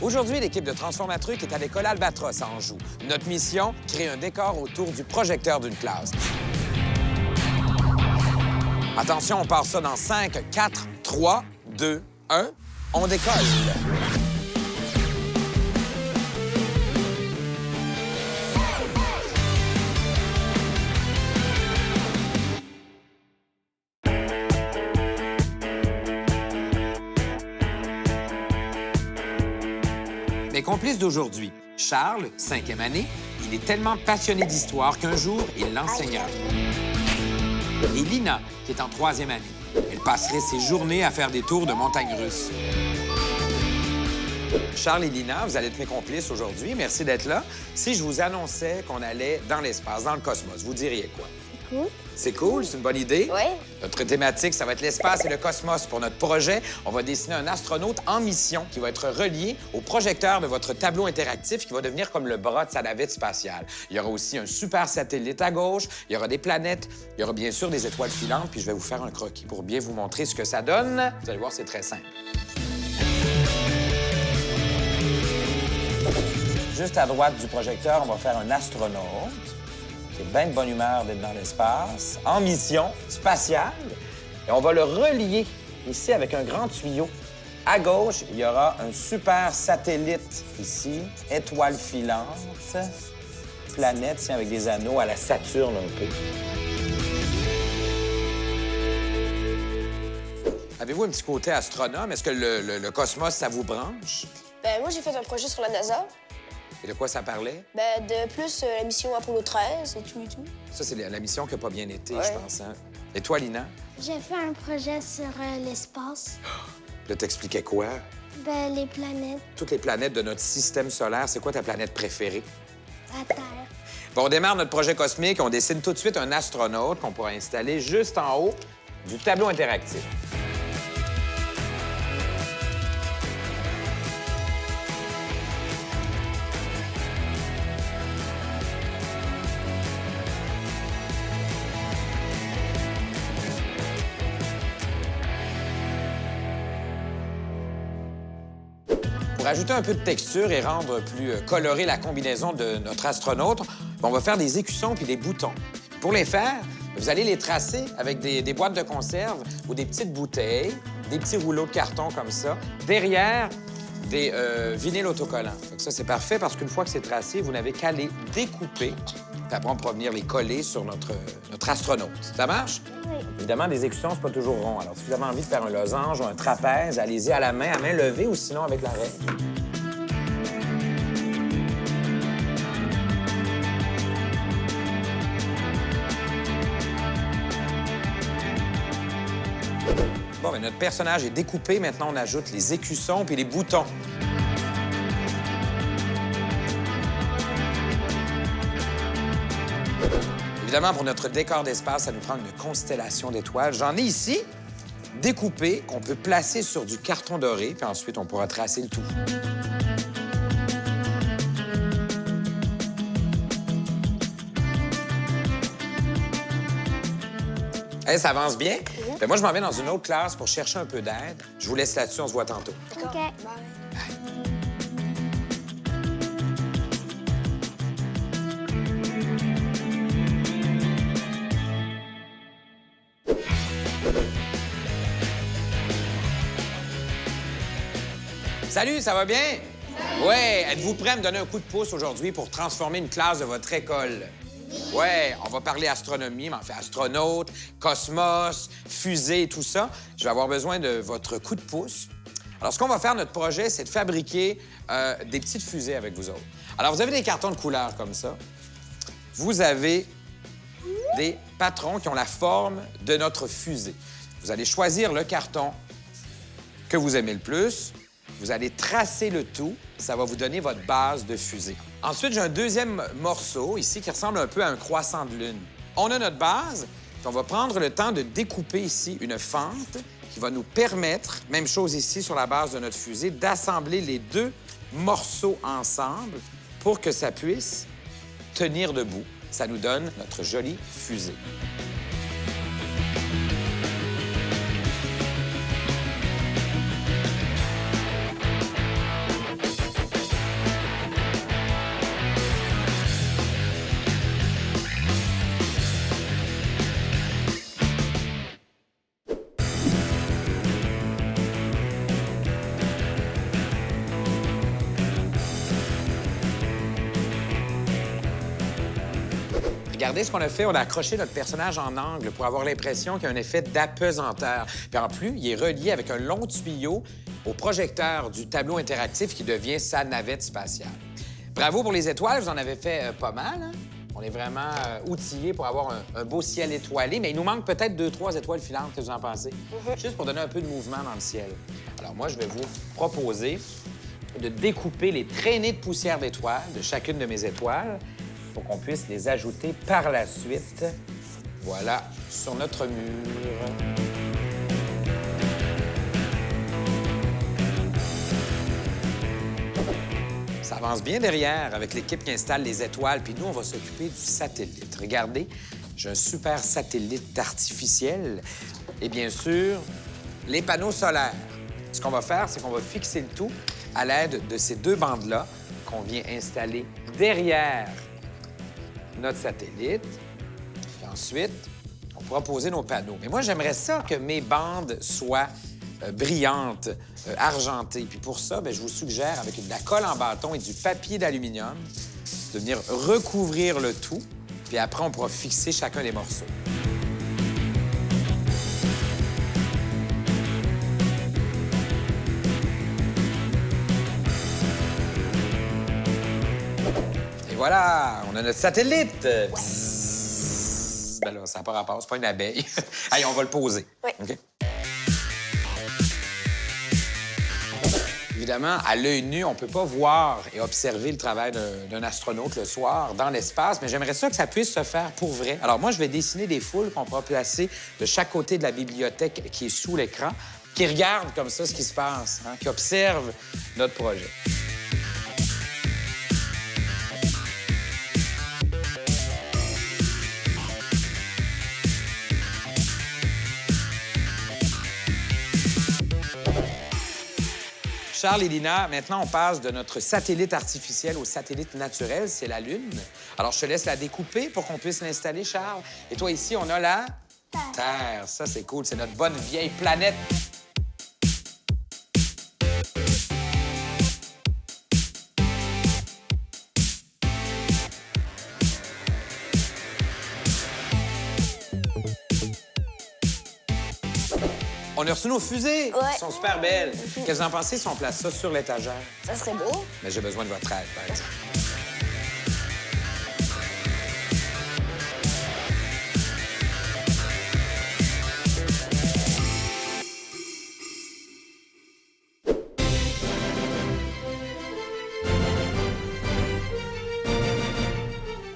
Aujourd'hui, l'équipe de Transformatruc est à l'école Albatros à Anjou. Notre mission, créer un décor autour du projecteur d'une classe. Attention, on part ça dans 5, 4, 3, 2, 1. On décolle. Mes complices d'aujourd'hui, Charles, 5e année, il est tellement passionné d'histoire qu'un jour, il l'enseignera. Et Lina, qui est en 3e année, elle passerait ses journées à faire des tours de montagnes russes. Charles et Lina, vous allez être mes complices aujourd'hui. Merci d'être là. Si je vous annonçais qu'on allait dans l'espace, dans le cosmos, vous diriez quoi? C'est cool. C'est cool, c'est une bonne idée. Oui. Notre thématique, ça va être l'espace et le cosmos. Pour notre projet, on va dessiner un astronaute en mission qui va être relié au projecteur de votre tableau interactif qui va devenir comme le bras de sa navette spatiale. Il y aura aussi un super satellite à gauche, il y aura des planètes, il y aura bien sûr des étoiles filantes, puis je vais vous faire un croquis pour bien vous montrer ce que ça donne. Vous allez voir, c'est très simple. Juste à droite du projecteur, on va faire un astronaute qui est bien de bonne humeur d'être dans l'espace, en mission spatiale. Et on va le relier ici avec un grand tuyau. À gauche, il y aura un super satellite ici, étoile filante, planète, tiens, avec des anneaux à la Saturne un peu. Avez-vous un petit côté astronome? Est-ce que le cosmos, ça vous branche? Ben, moi, j'ai fait un projet sur la NASA. Et de quoi ça parlait? Ben, de plus, la mission Apollo 13 et tout et tout. Ça, c'est la mission qui n'a pas bien été, Ouais. je pense. Hein? Et toi, Lina? J'ai fait un projet sur l'espace. Là, t'expliquais quoi? Ben, les planètes, Toutes les planètes de notre système solaire, c'est quoi ta planète préférée? la Terre. Bon, on démarre notre projet cosmique. On dessine tout de suite un astronaute qu'on pourra installer juste en haut du tableau interactif. Pour ajouter un peu de texture et rendre plus colorée la combinaison de notre astronaute, on va faire des écussons puis des boutons. Pour les faire, vous allez les tracer avec des boîtes de conserve ou des petites bouteilles, des petits rouleaux de carton comme ça. Derrière, des vinyles autocollants. Fait que ça, c'est parfait parce qu'une fois que c'est tracé, vous n'avez qu'à les découper. Puis après, on pourra venir les coller sur notre astronaute. Ça marche? Oui. Évidemment, des écussons, c'est pas toujours rond. Alors, si vous avez envie de faire un losange ou un trapèze, allez-y à la main levée ou sinon avec la règle. Bon, bien, notre personnage est découpé. Maintenant, on ajoute les écussons puis les boutons. Évidemment, pour notre décor d'espace, ça nous prend une constellation d'étoiles. J'en ai ici, découpé, qu'on peut placer sur du carton doré, puis ensuite, on pourra tracer le tout. Hey, ça avance bien? Ben, moi, je m'en vais dans une autre classe pour chercher un peu d'aide. Je vous laisse là-dessus, on se voit tantôt. OK. Salut, ça va bien? Salut! Ouais, êtes-vous prêts à me donner un coup de pouce aujourd'hui pour transformer une classe de votre école? Ouais, on va parler astronomie, mais en fait astronaute, cosmos, fusée, tout ça. Je vais avoir besoin de votre coup de pouce. Alors, ce qu'on va faire, notre projet, c'est de fabriquer des petites fusées avec vous autres. Alors, vous avez des cartons de couleur comme ça. Vous avez des patrons qui ont la forme de notre fusée. Vous allez choisir le carton que vous aimez le plus. Vous allez tracer le tout. Ça va vous donner votre base de fusée. Ensuite, j'ai un deuxième morceau ici qui ressemble un peu à un croissant de lune. On a notre base, puis on va prendre le temps de découper ici une fente qui va nous permettre, même chose ici sur la base de notre fusée, d'assembler les deux morceaux ensemble pour que ça puisse tenir debout. Ça nous donne notre jolie fusée. regardez ce qu'on a fait. On a accroché notre personnage en angle pour avoir l'impression qu'il y a un effet d'apesanteur. Puis en plus, il est relié avec un long tuyau au projecteur du tableau interactif qui devient sa navette spatiale. Bravo pour les étoiles, vous en avez fait pas mal, hein? On est vraiment outillés pour avoir un beau ciel étoilé, mais il nous manque peut-être 2-3 étoiles filantes, qu'est-ce que vous en pensez? Juste pour donner un peu de mouvement dans le ciel. Alors moi, je vais vous proposer de découper les traînées de poussière d'étoiles de chacune de mes étoiles pour qu'on puisse les ajouter par la suite, voilà, sur notre mur. Ça avance bien derrière avec l'équipe qui installe les étoiles, puis nous, on va s'occuper du satellite. Regardez, j'ai un super satellite artificiel et bien sûr, les panneaux solaires. Ce qu'on va faire, c'est qu'on va fixer le tout à l'aide de ces deux bandes-là qu'on vient installer derrière notre satellite. Puis ensuite, on pourra poser nos panneaux. Mais moi, j'aimerais ça que mes bandes soient brillantes, argentées. Puis pour ça, bien, je vous suggère, avec de la colle en bâton et du papier d'aluminium, de venir recouvrir le tout. Puis après, on pourra fixer chacun des morceaux. Et voilà, on a notre satellite. Bzzz. Ben là, ça n'a pas rapport, c'est pas une abeille. Allez, on va le poser. Oui. OK? Évidemment, à l'œil nu, on ne peut pas voir et observer le travail d'un astronaute le soir dans l'espace, mais j'aimerais ça que ça puisse se faire pour vrai. Alors moi, je vais dessiner des foules qu'on pourra placer de chaque côté de la bibliothèque qui est sous l'écran, qui regardent comme ça ce qui se passe, hein, qui observent notre projet. Charles et Lina, maintenant, on passe de notre satellite artificiel au satellite naturel, c'est la Lune. Alors, je te laisse la découper pour qu'on puisse l'installer, Charles. Et toi, ici, on a la Terre. Ça, c'est cool. C'est notre bonne vieille planète. On a reçu nos fusées. Ouais. Elles sont super belles. Qu'est-ce que vous en pensez si on place ça sur l'étagère? Ça serait beau. Mais j'ai besoin de votre aide, par exemple.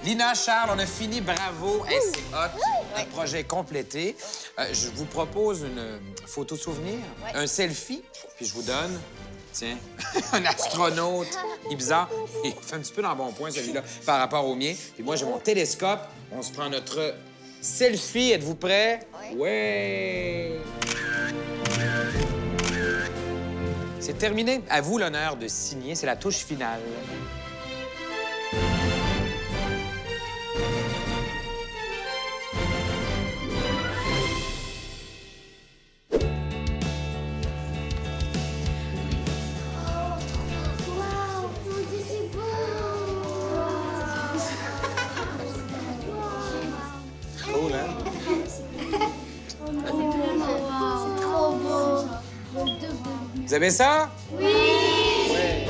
Lina, Charles, on a fini. Bravo. Hey, c'est hot. Notre projet est complété. Je vous propose une photo souvenir, un selfie, puis je vous donne, tiens, un astronaute. Il est bizarre. Il fait un petit peu dans le bon point, celui-là, par rapport au mien. Puis moi, j'ai mon télescope. On se prend notre selfie. Êtes-vous prêts? Oui. Ouais. C'est terminé. À vous l'honneur de signer. C'est la touche finale. Wow, mon Dieu, c'est beau! Cool, hein? C'est trop beau! Vous aimez ça? Oui! Ouais.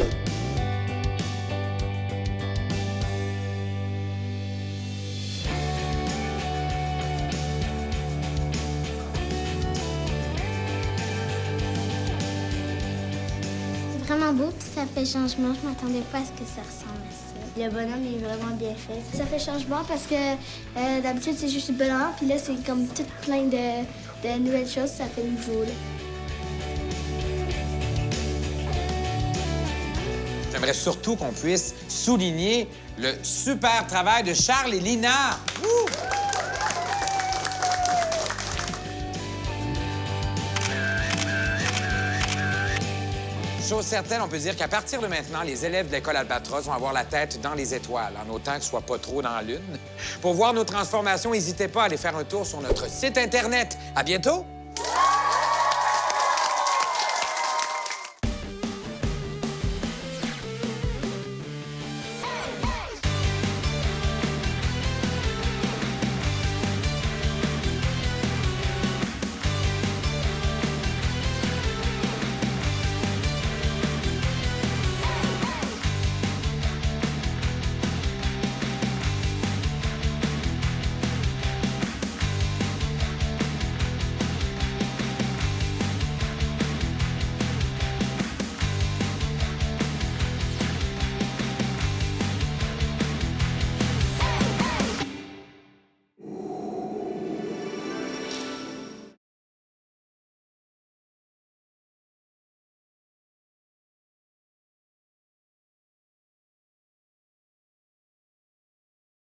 C'est vraiment beau, puis ça fait changement. Je m'attendais pas à ce que ça ressemble à ça. Le bonhomme est vraiment bien fait. Ça fait changement parce que d'habitude, c'est juste le bonhomme, puis là, c'est comme tout plein de nouvelles choses. Ça fait nouveau, là. J'aimerais surtout qu'on puisse souligner le super travail de Charles et Lina. Wouh! Chose certaine, on peut dire qu'à partir de maintenant, les élèves de l'école Albatros vont avoir la tête dans les étoiles, en autant que ce soit pas trop dans la Lune. Pour voir nos transformations, n'hésitez pas à aller faire un tour sur notre site Internet. À bientôt!